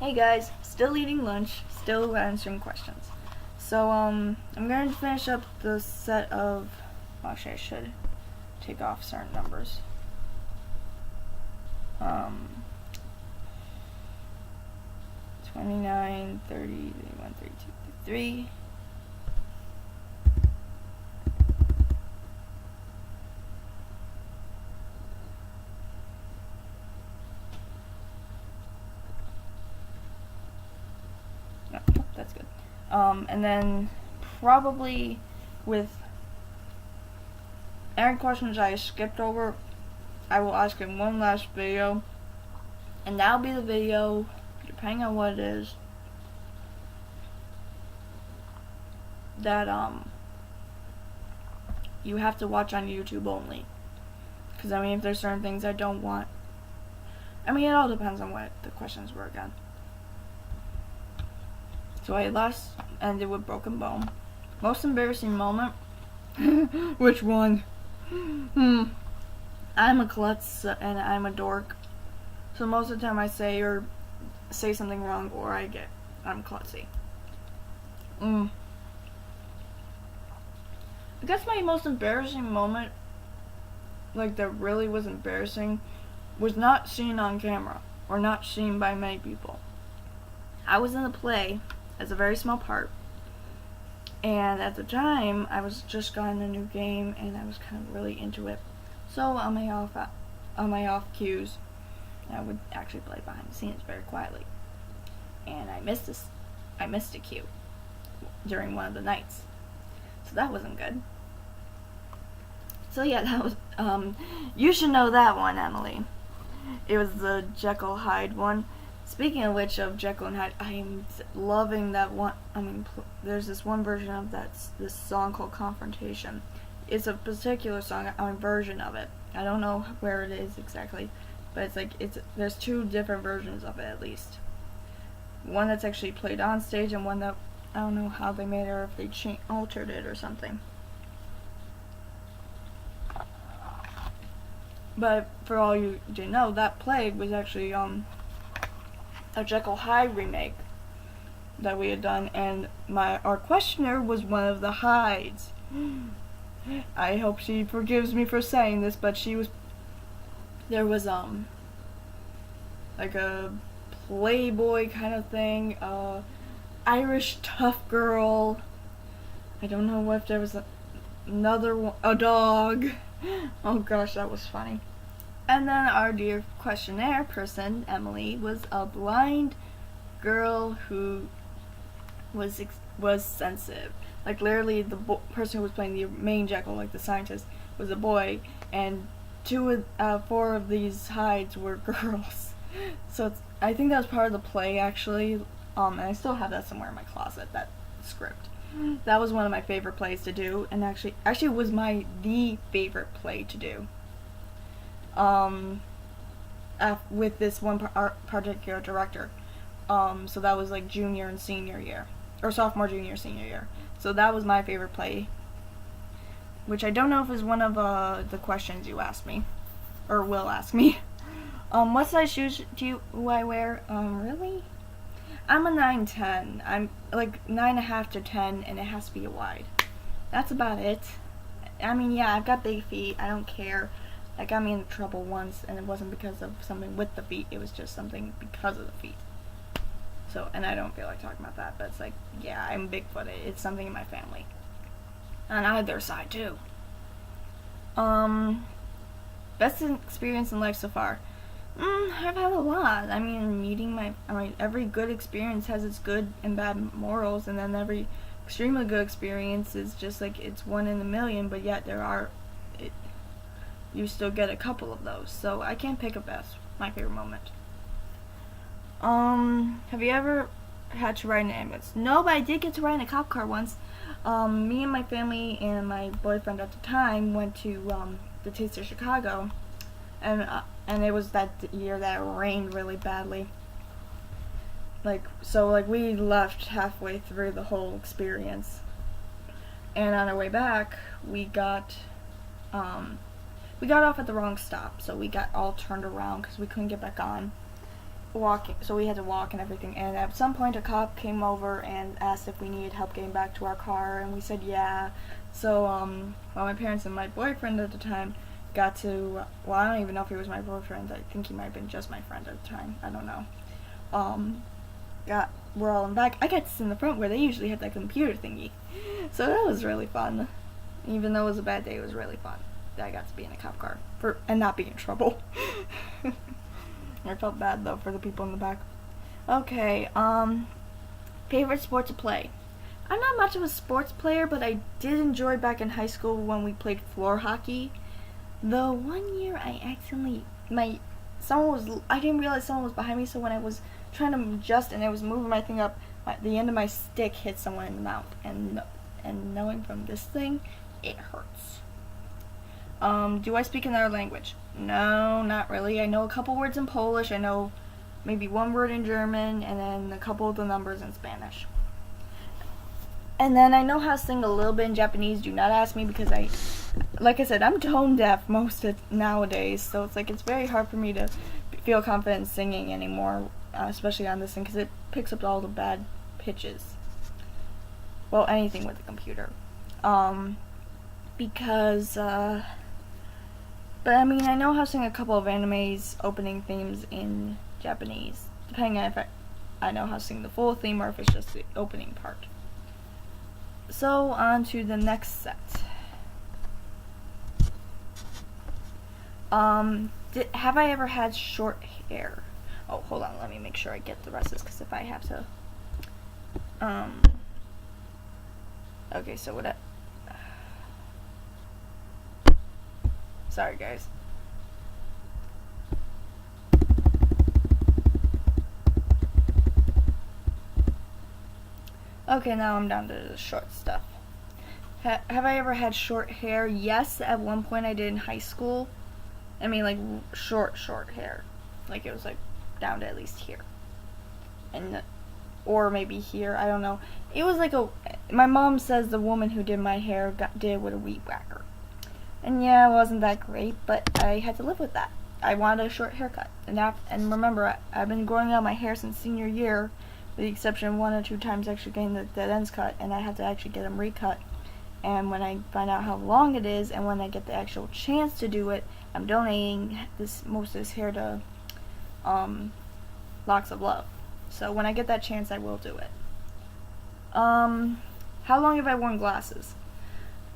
Hey guys, still eating lunch, still answering questions. So, I'm going to finish up the set of, actually I should take off certain numbers. 29, 30, 31, 32, 33. No, that's good. And then probably with any questions I skipped over, I will ask in one last video. And that'll be the video, depending on what it is, that you have to watch on YouTube only. Because I mean, if there's certain things I don't want, I mean, it all depends on what the questions were again. So I last ended with Broken Bone. Most embarrassing moment? Which one? I'm a klutz and I'm a dork. So most of the time I say something wrong or I'm klutzy. I guess my most embarrassing moment, like that really was embarrassing, was not seen on camera or not seen by many people. I was in a play as a very small part, and at the time I was just gotten a new game and I was kind of really into it. So on my off cues, I would actually play behind the scenes very quietly, and I missed a cue during one of the nights, so that wasn't good. So yeah, that was you should know that one, Emily. It was the Jekyll Hyde one. Speaking of which, of Jekyll and Hyde, I'm loving that one. I mean, there's this one version of this song called Confrontation. It's a particular song, version of it. I don't know where it is exactly, but there's two different versions of it at least. One that's actually played on stage, and one that I don't know how they made it, or if they altered it or something. But for all you do know, that play was actually a Jekyll Hyde remake that we had done, and our questioner was one of the Hydes. I hope she forgives me for saying this, but there was like a playboy kind of thing, Irish tough girl. I don't know if there was another one, a dog. Oh gosh, that was funny. And then our dear questionnaire person, Emily, was a blind girl who was sensitive. Like literally, the person who was playing the main Jekyll, like the scientist, was a boy, and four of these Hydes were girls. So I think that was part of the play actually. And I still have that somewhere in my closet. That script. That was one of my favorite plays to do, and actually was the favorite play to do. With this one particular director. So that was like junior and senior year, or sophomore, junior, senior year. So that was my favorite play, which I don't know if is one of the questions you asked me, or will ask me. What size shoes do I wear? Really? I'm a 9'10". I'm like 9.5 to 10, and it has to be a wide. That's about it. I mean, yeah, I've got big feet. I don't care. That got me into trouble once, and it wasn't because of something with the feet. It was just something because of the feet. So, and I don't feel like talking about that, but it's like, yeah, I'm Bigfooted. It's something in my family. On either side, too. Best experience in life so far. I've had a lot. I mean, every good experience has its good and bad morals, and then every extremely good experience is just like it's one in a million, but yet you still get a couple of those. So I can't pick my favorite moment. Have you ever had to ride in an ambulance? No, but I did get to ride in a cop car once. Me and my family and my boyfriend at the time went to the Taste of Chicago, and it was that year that it rained really badly. So we left halfway through the whole experience, and on our way back we got off at the wrong stop, so we got all turned around because we couldn't get back on. walking, so we had to walk and everything. And at some point, a cop came over and asked if we needed help getting back to our car, and we said yeah. So, well, my parents and my boyfriend at the time got to. Well, I don't even know if he was my boyfriend. I think he might have been just my friend at the time. I don't know. We're all in the back. I got to sit in the front where they usually have that computer thingy. So that was really fun. Even though it was a bad day, it was really fun that I got to be in a cop car and not be in trouble. I felt bad though for the people in the back. Okay, favorite sport to play. I'm not much of a sports player, but I did enjoy back in high school when we played floor hockey. The one year I accidentally I didn't realize someone was behind me, so when I was trying to adjust and I was moving my thing up, the end of my stick hit someone in the mouth, and knowing from this thing, it hurts. Do I speak another language? No, not really. I know a couple words in Polish. I know maybe one word in German, and then a couple of the numbers in Spanish. And then I know how to sing a little bit in Japanese. Do not ask me because like I said, I'm tone deaf most of nowadays, so it's very hard for me to feel confident singing anymore, especially on this thing, because it picks up all the bad pitches. Well, anything with the computer. But I mean, I know how to sing a couple of anime's opening themes in Japanese, depending on if I know how to sing the full theme or if it's just the opening part. So, on to the next set. Have I ever had short hair? Oh, hold on, let me make sure I get the rest of this, because if I have to, okay, so sorry guys. Okay, now I'm down to the short stuff. Have I ever had short hair? Yes, at one point I did in high school. I mean, like, short hair. Like, it was, like, down to at least here. Or maybe here, I don't know. It was like my mom says the woman who did my hair did it with a weed whacker. And yeah, it wasn't that great, but I had to live with that. I wanted a short haircut. And remember, I've been growing out my hair since senior year, with the exception of 1 or 2 times actually getting the dead ends cut, and I had to actually get them recut. And when I find out how long it is, and when I get the actual chance to do it, I'm donating most of this hair to Locks of Love. So when I get that chance, I will do it. How long have I worn glasses?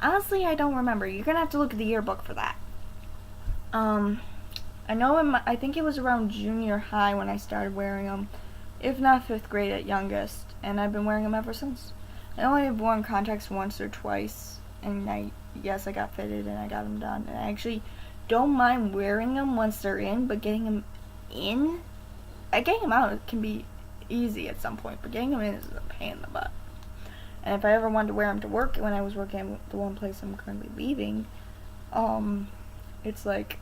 Honestly, I don't remember. You're gonna have to look at the yearbook for that. I know I think it was around junior high when I started wearing them, if not 5th grade at youngest, and I've been wearing them ever since. I only have worn contacts once or twice, and yes, I got fitted and I got them done. And I actually don't mind wearing them once they're in, but getting them out can be easy at some point, but getting them in is a pain in the butt. And if I ever wanted to wear them to work, when I was working at the one place I'm currently leaving, it's like,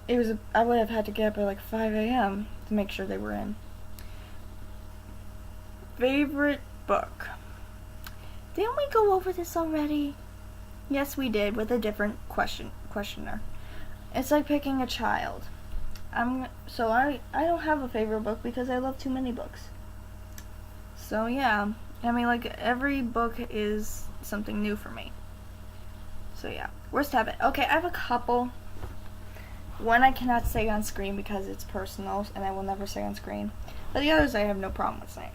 I would have had to get up at like 5 a.m. to make sure they were in. Favorite book. Didn't we go over this already? Yes, we did, with a different questioner. It's like picking a child. I don't have a favorite book because I love too many books. So yeah, I mean, like, every book is something new for me. So yeah, worst habit. Okay, I have a couple. One I cannot say on screen because it's personal, and I will never say on screen. But the others I have no problem with saying.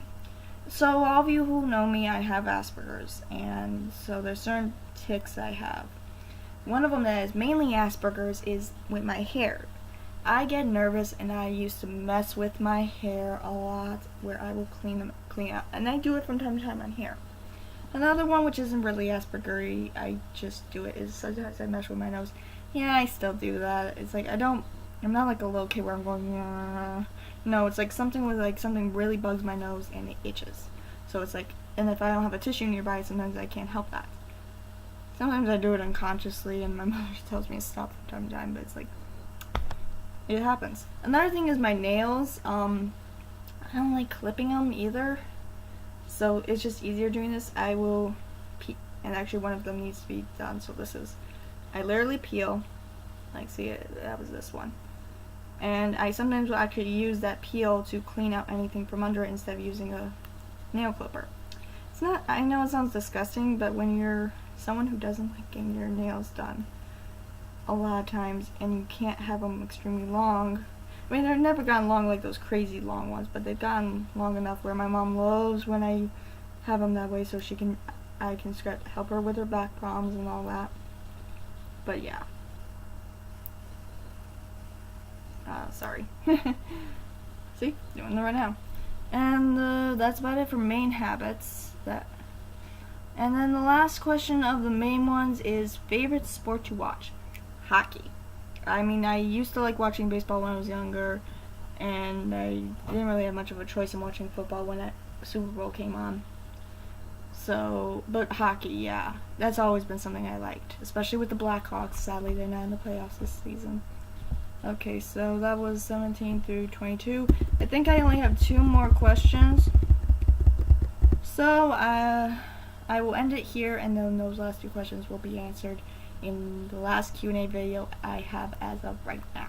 So all of you who know me, I have Asperger's, and so there's certain tics I have. One of them that is mainly Asperger's is with my hair. I get nervous, and I used to mess with my hair a lot, where I will clean out, and I do it from time to time on here. Another one, which isn't really Asperger-y, I just do it, is sometimes I mess with my nose. Yeah, I still do that. It's like, I'm not like a little kid where I'm going, no, it's like something really bugs my nose and it itches. So it's like, and if I don't have a tissue nearby, sometimes I can't help that. Sometimes I do it unconsciously, and my mother tells me to stop from time to time, but it's like, it happens. Another thing is my nails. I don't like clipping them either, so it's just easier doing this. I will peel, and actually one of them needs to be done, so I literally peel, like, see, that was this one. And I sometimes will actually use that peel to clean out anything from under it instead of using a nail clipper. It's not, I know it sounds disgusting, but when you're someone who doesn't like getting your nails done a lot of times, and you can't have them extremely long. I mean, they've never gotten long like those crazy long ones, but they've gotten long enough where my mom loves when I have them that way, so I can help her with her back problems and all that. But yeah. Sorry. See, doing it right now. And that's about it for main habits. And then the last question of the main ones is favorite sport to watch. Hockey. I mean, I used to like watching baseball when I was younger, and I didn't really have much of a choice in watching football when that Super Bowl came on. So, but hockey, yeah, that's always been something I liked, especially with the Blackhawks. Sadly, they're not in the playoffs this season. Okay, so that was 17 through 22. I think I only have 2 more questions. So, I will end it here, and then those last 2 questions will be answered in the last Q&A video I have as of right now.